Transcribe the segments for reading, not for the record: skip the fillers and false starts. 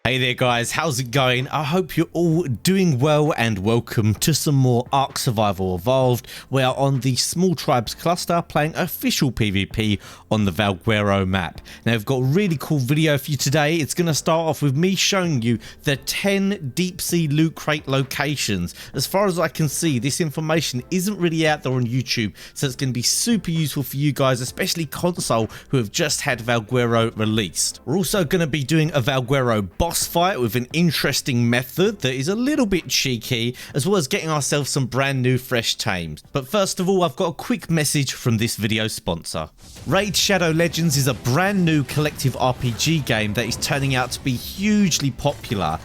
Hey there guys, how's it going? I hope you're all doing well and welcome to some more ARK Survival Evolved. We are on the Small Tribes cluster playing official PvP on the VALGUERO map. Now I've got a really cool video for you today. It's going to start off with me showing you the 10 deep sea loot crate locations. As far as I can see, this information isn't really out there on YouTube, so it's going to be super useful for you guys, especially console who have just had VALGUERO released. We're also going to be doing a VALGUERO boss fight with an interesting method that is a little bit cheeky, as well as getting ourselves some brand new fresh tames. But first of all, I've got a quick message from this video sponsor. Raid Shadow Legends is a brand new collective RPG game that is turning out to be hugely popular.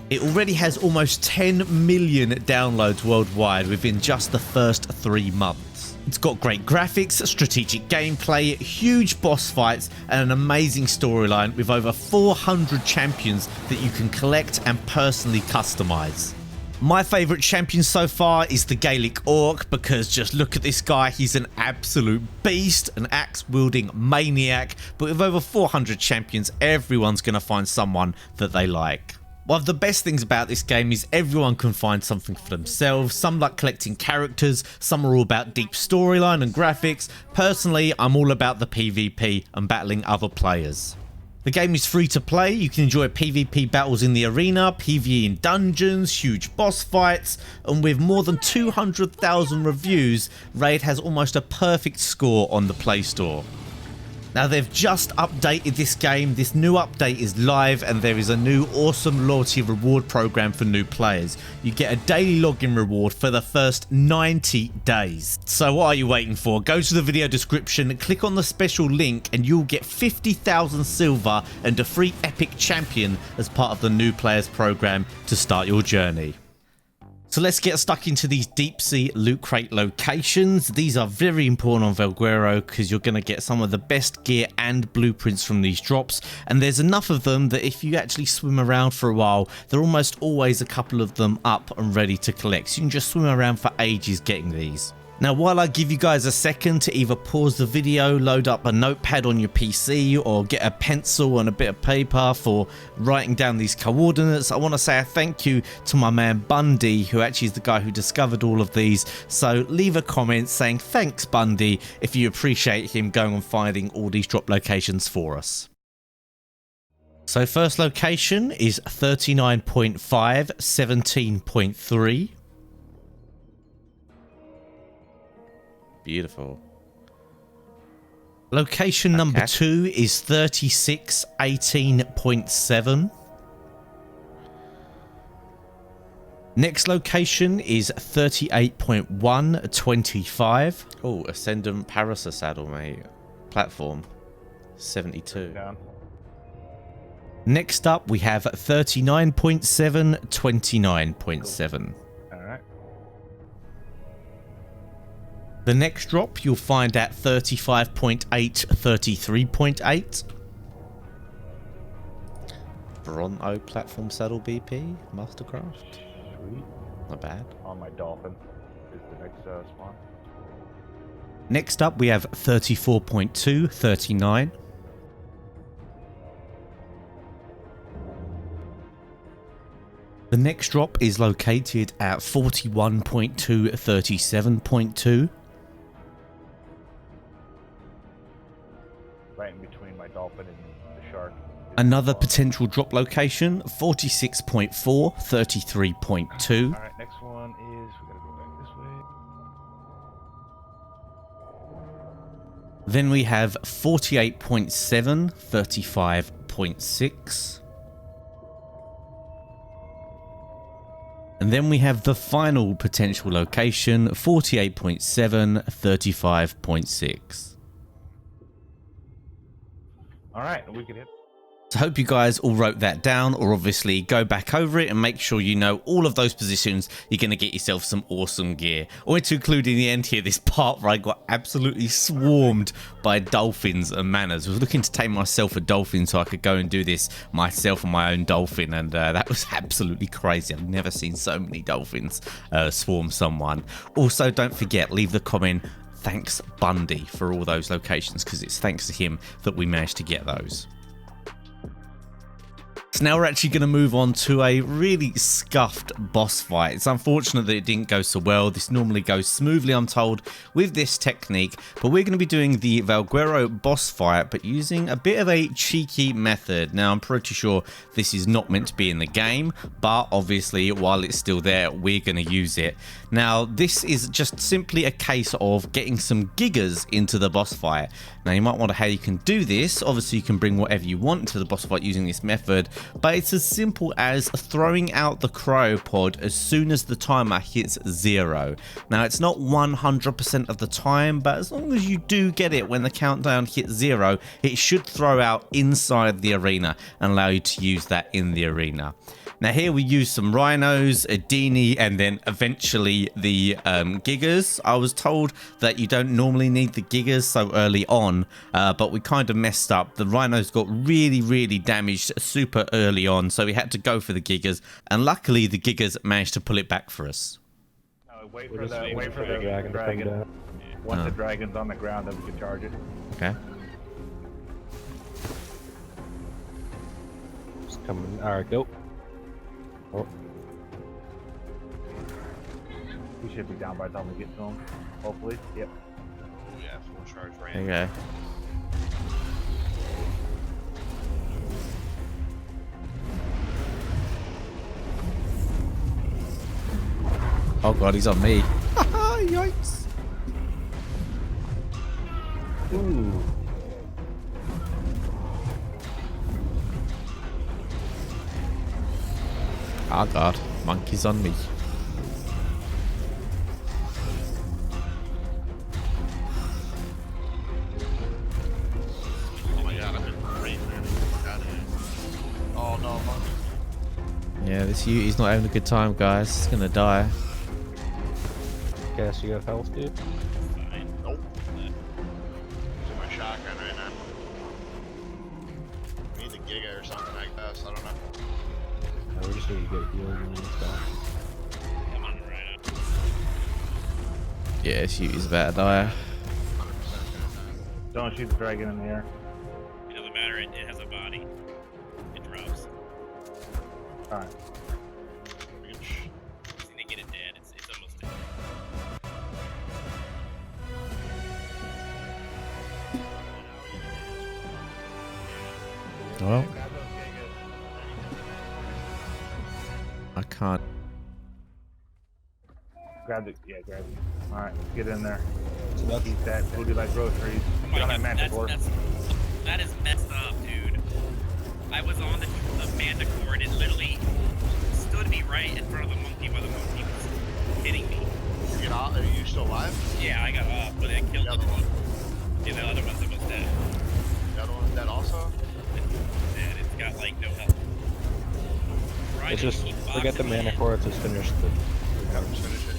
It already has almost 10 million downloads worldwide within just the first 3 months. It's got great graphics, strategic gameplay, huge boss fights, and an amazing storyline with over 400 champions that you can collect and personally customize. My favourite champion so far is the Gaelic Orc, because just look at this guy, he's an absolute beast, an axe-wielding maniac, but with over 400 champions, everyone's going to find someone that they like. One of the best things about this game is everyone can find something for themselves. Some like collecting characters, some are all about deep storyline and graphics. Personally, I'm all about the PvP and battling other players. The game is free to play. You can enjoy PvP battles in the arena, PvE in dungeons, huge boss fights, and with more than 200,000 reviews, Raid has almost a perfect score on the Play Store. Now they've just updated this game. This new update is live and there is a new awesome loyalty reward program for new players. You get a daily login reward for the first 90 days. So what are you waiting for? Go to the video description, click on the special link and you'll get 50,000 silver and a free epic champion as part of the new players program to start your journey. So let's get stuck into these deep sea loot crate locations. These are very important on VALGUERO because you're going to get some of the best gear and blueprints from these drops. And there's enough of them that if you actually swim around for a while, there are almost always a couple of them up and ready to collect. So you can just swim around for ages getting these. Now, while I give you guys a second to either pause the video, load up a notepad on your PC, or get a pencil and a bit of paper for writing down these coordinates, I want to say a thank you to my man Bundy, who actually is the guy who discovered all of these. So leave a comment saying thanks Bundy if you appreciate him going and finding all these drop locations for us. So first location is 39.5, 17.3. Beautiful. Location number 2 is 36, 18.7. Next location is 38.1, 25. Oh, Ascendant Parasa saddle, mate. Platform 72. Down. Next up, we have 39.7, 29.7. The next drop you'll find at 35.8, 33.8. Bronto platform saddle BP, Mastercraft. Sweet. Not bad. On my dolphin is the next spawn. Next up we have 34.2, 39. The next drop is located at 41.2, 37.2. Right in between my dolphin and the shark. Another potential drop location, 46.4, 33.2. Alright, next one is, we gotta go back this way. Then we have 48.7, 35.6. And then we have the final potential location, 48.7, 35.6. Alright, we can hit. So I hope you guys all wrote that down, or obviously go back over it and make sure you know all of those positions. You're going to get yourself some awesome gear. I want to include in the end here this part where I got absolutely swarmed by dolphins and manas. I was looking to tame myself a dolphin so I could go and do this myself on my own dolphin, and that was absolutely crazy. I've never seen so many dolphins swarm someone. Also, don't forget, leave the comment, thanks Bundy for all those locations, because it's thanks to him that we managed to get those. So now we're actually going to move on to a really scuffed boss fight. It's unfortunate that it didn't go so well. This normally goes smoothly, I'm told, with this technique. But we're going to be doing the VALGUERO boss fight, but using a bit of a cheeky method. Now, I'm pretty sure this is not meant to be in the game, but obviously, while it's still there, we're going to use it. Now, this is just simply a case of getting some gigas into the boss fight. Now, you might wonder how you can do this. Obviously, you can bring whatever you want into the boss fight using this method, but it's as simple as throwing out the cryopod as soon as the timer hits 0. Now, it's not 100% of the time, but as long as you do get it when the countdown hits 0, it should throw out inside the arena and allow you to use that in the arena. Now here we use some rhinos, a dini, and then eventually the gigas. I was told that you don't normally need the gigas so early on, but we kind of messed up. The rhinos got really damaged super early on, so we had to go for the gigas, and luckily the gigas managed to pull it back for us. Wait for the dragon. Once the dragon's on the ground, then we can charge it. Okay. Just coming. Alright, go. Oh. We should be down by the time we get to him. Hopefully. Yep. Oh yeah, full charge right. Okay. Oh god, he's on me. Yikes. Ooh. Oh god, monkey's on me. Oh my god, I've been great, man. Out of here. Oh no, monkey. Yeah, this Uti's not having a good time, guys. He's gonna die. Guess you have health, dude? Fine. Nope. Using my shotgun right now. We need the giga or something like that, I don't know. No, we just need to get healed and stuff. Come on, right now. Yeah, this Uti's about to die. 100% Don't shoot the dragon in the air. It doesn't matter, it has a body. It drops. Alright. gonna die. Just need to get it dead. It's almost dead. Well, I can't. Grab it. Yeah, grab it. Alright, let's get in there. So that's Eat that booty like groceries. Oh my Get on that god, manticore. that is messed up, dude. I was on the manticore and it literally stood me right in front of the monkey while the monkey was hitting me. You get out? Are you still alive? Yeah, I got off, but it killed The other one. Yeah, the other one's almost dead. The other one's dead also? It's dead. It's got like no health. Rhino it's just keeps forget the boxing me in. mana core, it's just finish the Yeah, just finish it.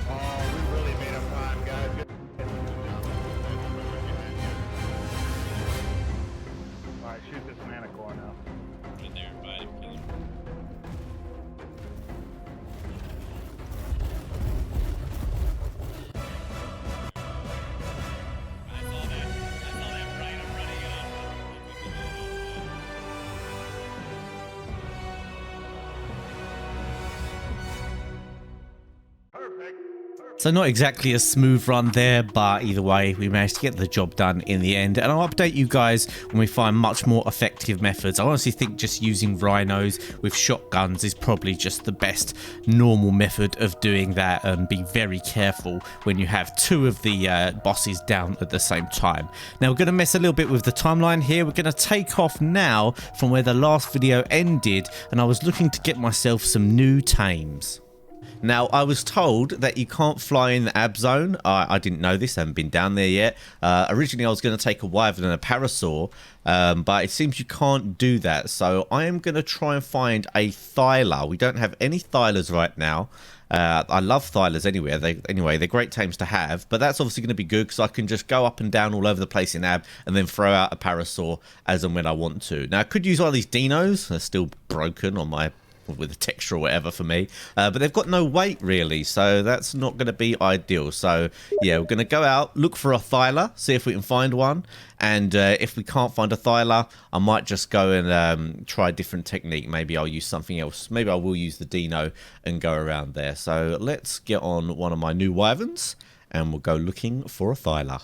Oh, we really made up time, guys. Alright, shoot this manticore now. Put it there, fight him, kill him. I saw that rhino running off. So not exactly a smooth run there, but either way, we managed to get the job done in the end. And I'll update you guys when we find much more effective methods. I honestly think just using rhinos with shotguns is probably just the best normal method of doing that. And be very careful when you have two of the bosses down at the same time. Now we're going to mess a little bit with the timeline here. We're going to take off now from where the last video ended. And I was looking to get myself some new tames. Now, I was told that you can't fly in the ab zone. I didn't know this. I haven't been down there yet. Originally, I was going to take a wyvern and a parasaur, but it seems you can't do that. So I am going to try and find a thyla. We don't have any thylas right now. I love thylas anyway. They're great tames to have, but that's obviously going to be good because I can just go up and down all over the place in ab and then throw out a parasaur as and when I want to. Now, I could use one of these dinos. They're still broken on my with the texture or whatever for me. But they've got no weight really, so that's not going to be ideal. So yeah, we're going to go out, look for a thyla, see if we can find one. And if we can't find a thyla, I might just go and try a different technique. Maybe I'll use something else. Maybe I will use the dino and go around there. So let's get on one of my new wyverns and we'll go looking for a thyla.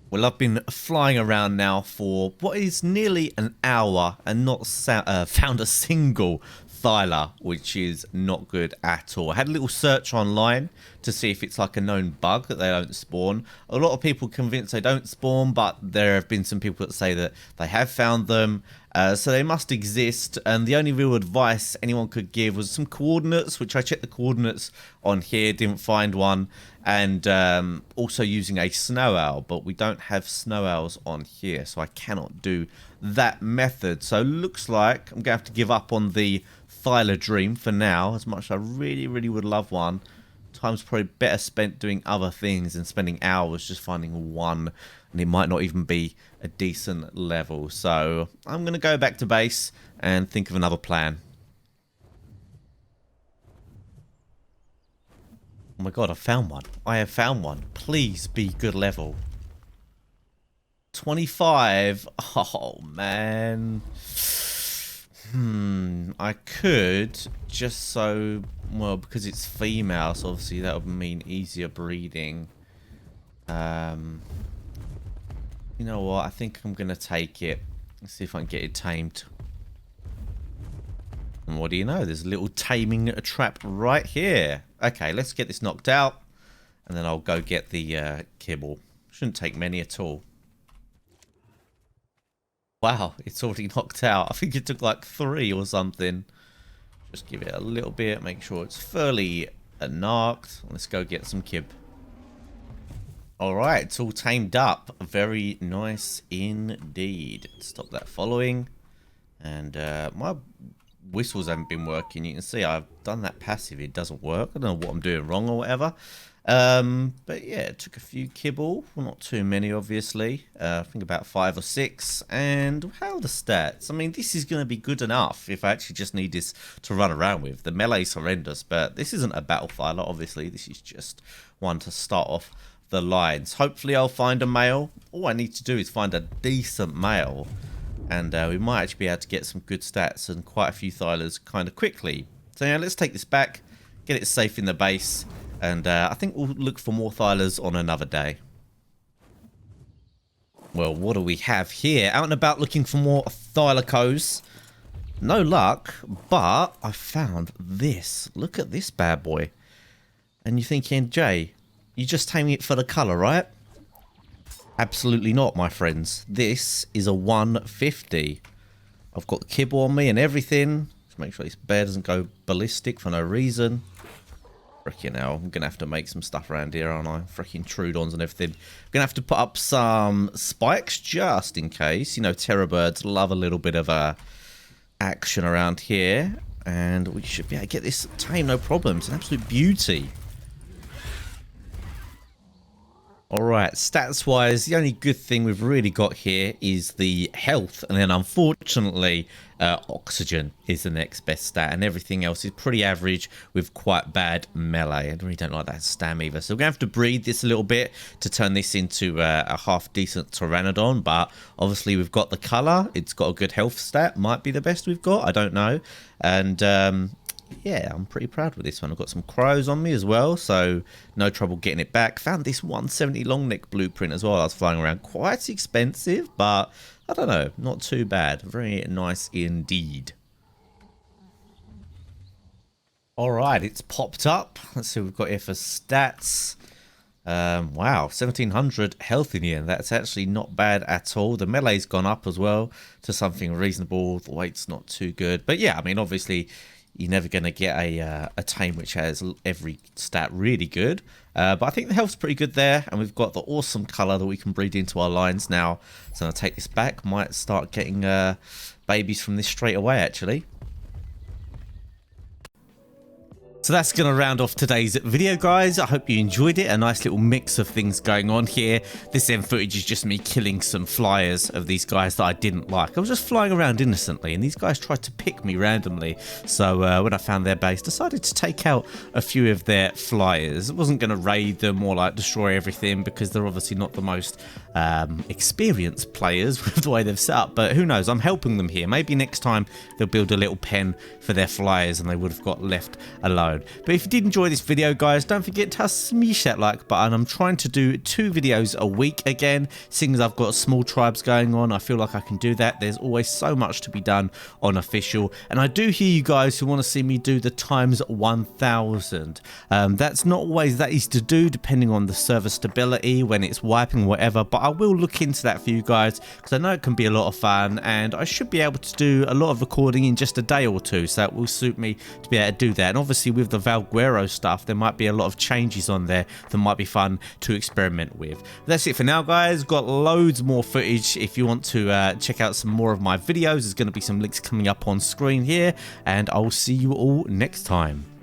Well, I've been flying around now for what is nearly an hour and not found a single thyla, which is not good at all. I had a little search online to see if it's like a known bug that they don't spawn. A lot of people convinced they don't spawn, but there have been some people that say that they have found them. So they must exist, and the only real advice anyone could give was some coordinates, which I checked the coordinates on here, didn't find one, and also using a snow owl, but we don't have snow owls on here, so I cannot do that method. So looks like I'm going to have to give up on the thyla dream for now, as much as I really, really would love one. Time's probably better spent doing other things than spending hours just finding one, and it might not even be a decent level. So I'm going to go back to base and think of another plan. Oh my god, I found one. I have found one. Please be good level. 25. Oh man. I could just so, well, because it's female, so obviously that would mean easier breeding. You know what? I think I'm going to take it. Let's see if I can get it tamed. And what do you know? There's a little taming trap right here. Okay, let's get this knocked out. And then I'll go get the kibble. Shouldn't take many at all. Wow, it's already knocked out. I think it took like 3 or something. Just give it a little bit. Make sure it's fairly knocked. Let's go get some kib. Alright, it's all tamed up. Very nice indeed. Stop that following. And my whistles haven't been working. You can see I've done that passive. It doesn't work. I don't know what I'm doing wrong or whatever. But yeah, it took a few kibble. Well, not too many, obviously. I think about 5 or 6. And how are the stats? I mean, this is going to be good enough if I actually just need this to run around with. The melee's horrendous, but this isn't a battle thyla, obviously. This is just one to start off the lines. Hopefully I'll find a male. All I need to do is find a decent male, and we might actually be able to get some good stats and quite a few thylas kind of quickly. So yeah, let's take this back, get it safe in the base, and I think we'll look for more thylas on another day. Well, what do we have here? Out and about looking for more thylacos. No luck, but I found this. Look at this bad boy. And you're thinking, Jay, you're just taming it for the colour, right? Absolutely not, my friends. This is a 150. I've got the kibble on me and everything. Just make sure this bear doesn't go ballistic for no reason. Freaking hell, I'm going to have to make some stuff around here, aren't I? Freaking Trudons and everything. I'm going to have to put up some spikes just in case. You know, terror birds love a little bit of action around here. And we should be able to get this tame, no problem. It's an absolute beauty. Alright, stats-wise, the only good thing we've really got here is the health. And then, unfortunately, oxygen is the next best stat. And everything else is pretty average with quite bad melee. I really don't like that stam either. So we're going to have to breed this a little bit to turn this into a half-decent Pteranodon. But, obviously, we've got the colour. It's got a good health stat. Might be the best we've got. I don't know. And yeah, I'm pretty proud with this one. I've got some crows on me as well, so no trouble getting it back. Found this 170 long neck blueprint as well. I was flying around. Quite expensive, but I don't know, not too bad. Very nice indeed. Alright, it's popped up. Let's see what we've got here for stats. Wow, 1700 health in here. That's actually not bad at all. The melee's gone up as well to something reasonable. The weight's not too good. But yeah, I mean, obviously, you're never going to get a tame which has every stat really good. But I think the health's pretty good there. And we've got the awesome colour that we can breed into our lines now. So I'll take this back. Might start getting babies from this straight away, actually. So that's going to round off today's video, guys. I hope you enjoyed it. A nice little mix of things going on here. This end footage is just me killing some flyers of these guys that I didn't like. I was just flying around innocently, and these guys tried to pick me randomly. So when I found their base, decided to take out a few of their flyers. I wasn't going to raid them or like destroy everything because they're obviously not the most experienced players with the way they've set up. But who knows? I'm helping them here. Maybe next time they'll build a little pen for their flyers and they would have got left alone. But if you did enjoy this video, guys, don't forget to smash that like button. I'm trying to do 2 videos a week again, seeing as I've got small tribes going on. I feel like I can do that. There's always so much to be done on official, and I do hear you guys who want to see me do the times 1000. That's not always that easy to do, depending on the server stability, when it's wiping, whatever, but I will look into that for you guys because I know it can be a lot of fun, and I should be able to do a lot of recording in just a day or two, so it will suit me to be able to do that. And obviously with the VALGUERO stuff, there might be a lot of changes on there that might be fun to experiment with. That's it for now, guys. Got loads more footage if you want to check out some more of my videos. There's going to be some links coming up on screen here, and I'll see you all next time.